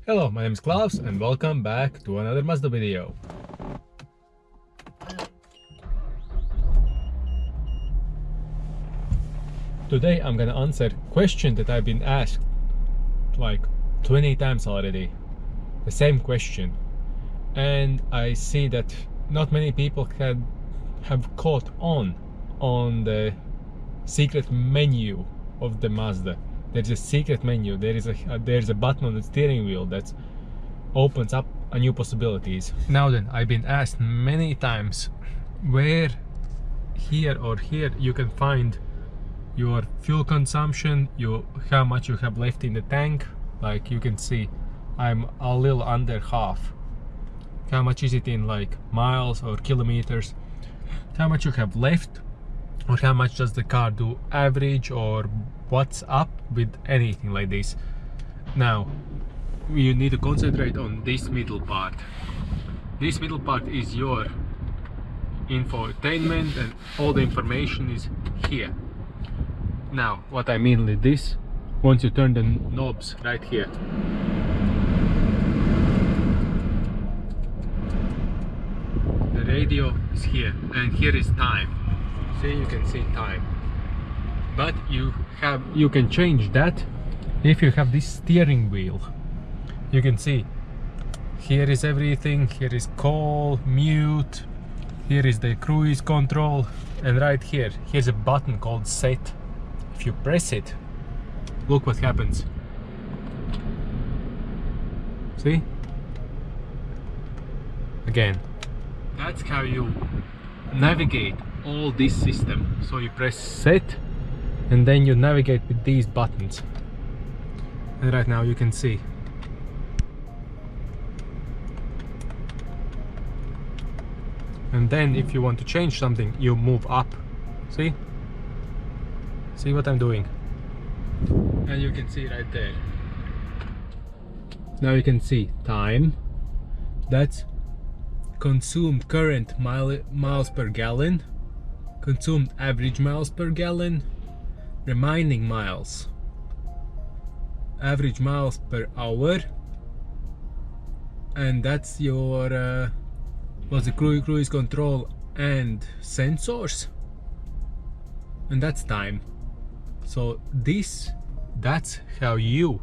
Hello, my name is Klaus and welcome back to another Mazda video. Today I'm gonna answer a question that I've been asked like 20 times already. The same question. And I see that not many people have caught on the secret menu of the Mazda. There's a secret menu. There's a button on the steering wheel that opens up a new possibilities. Now then, I've been asked many times where here or here you can find your fuel consumption, how much you have left in the tank. Like you can see, I'm a little under half. How much is it in like miles or kilometers? How much you have left, or how much does the car do average, or what's up with anything like this. Now you need to concentrate on this middle part. This middle part is your infotainment and all the information is here. Now what I mean with this, once you turn the knobs right here, the radio is here and here is time. See, you can see time, but you can change that if you have this steering wheel. You can see here is everything. Here is call, mute, here is the cruise control, and right here's a button called set. If you press it, look what happens. See, again, that's how you navigate all this system. So you press set and then you navigate with these buttons, and right now you can see and then if you want to change something, you move up. See what I'm doing, and you can see right there. Now you can see time, that's consumed current miles per gallon, consumed average miles per gallon, remaining miles, average miles per hour, and that's your what's the cruise control and sensors, and that's time. So that's how you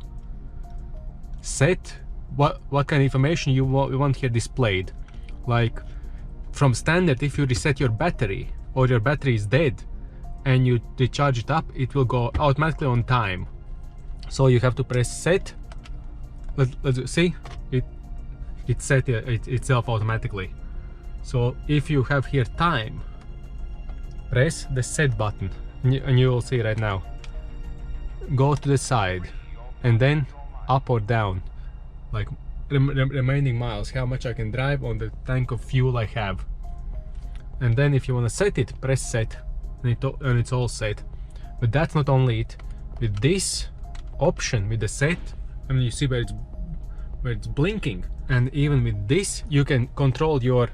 set what kind of information you want here displayed. Like from standard, if you reset your battery or your battery is dead and you recharge it up, it will go automatically on time. So you have to press set. Let's see, it set itself automatically. So if you have here time, press the set button and you will see right now, go to the side and then up or down, like remaining miles, how much I can drive on the tank of fuel I have. And then if you want to set it, press set and it's all set. But that's not only it. With this option, with the set, I mean, you see where it's blinking, and even with this you can control your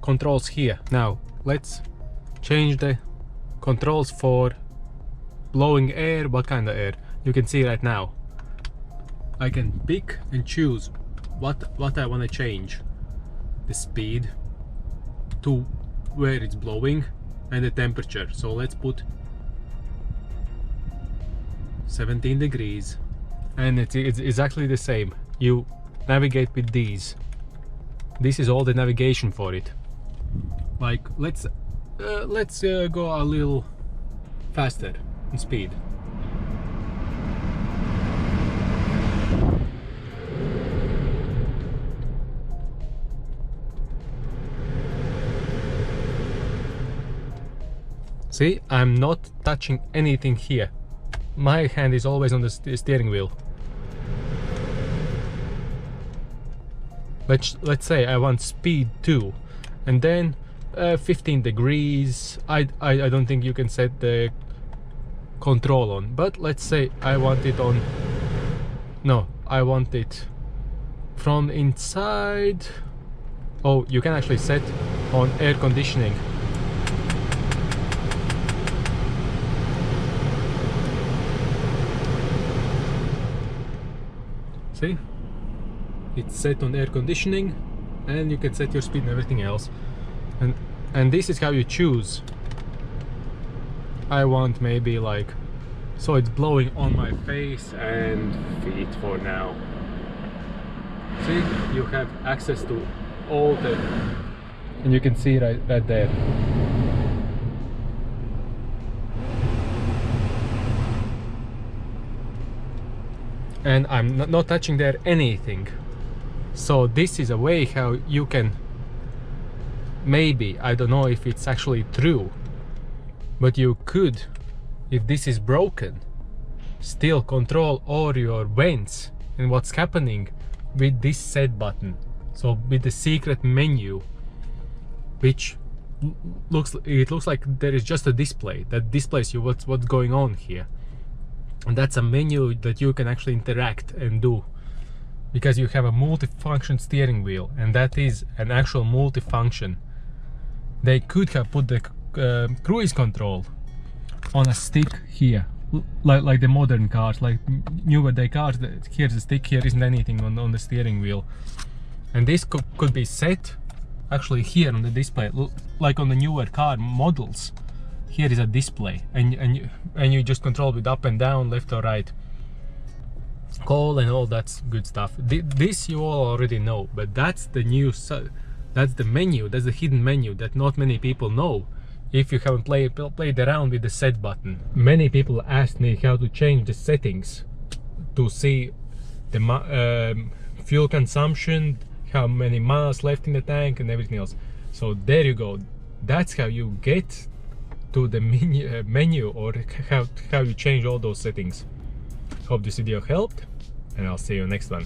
controls here. Now let's change the controls for blowing air. What kind of air? You can see right now I can pick and choose what I want to change. The speed to where it's blowing and the temperature. So let's put 17 degrees, and it's exactly the same. You navigate with these. This is all the navigation for it. Like let's go a little faster in speed. See, I'm not touching anything here. My hand is always on the steering wheel. Let's say I want speed 2, and then 15 degrees. I don't think you can set the control on, but let's say I want it on, no, I want it from inside. Oh, you can actually set on air conditioning. See, it's set on air conditioning, and you can set your speed and everything else. And this is how you choose. I want maybe like, so it's blowing on my face and feet for now. See, you have access to all the, and you can see right there. And I'm not touching there anything. So this is a way how you can, maybe, I don't know if it's actually true, but you could, if this is broken, still control all your vents and what's happening with this set button. So with the secret menu, which looks like there is just a display that displays you what's going on here. And that's a menu that you can actually interact and do, because you have a multifunction steering wheel, and that is an actual multifunction. They could have put the cruise control on a stick here, like the modern cars, like newer day cars. Here's a stick, here isn't anything on the steering wheel, and this could be set actually here on the display, like on the newer car models. Here is a display, and you just control with up and down, left or right, call and all that good stuff. This you all already know, but that's the new, that's the menu, that's the hidden menu that not many people know if you haven't played around with the set button. Many people asked me how to change the settings to see the fuel consumption, how many miles left in the tank and everything else. So there you go, that's how you get to the menu, or how you change all those settings. Hope this video helped, and I'll see you next one.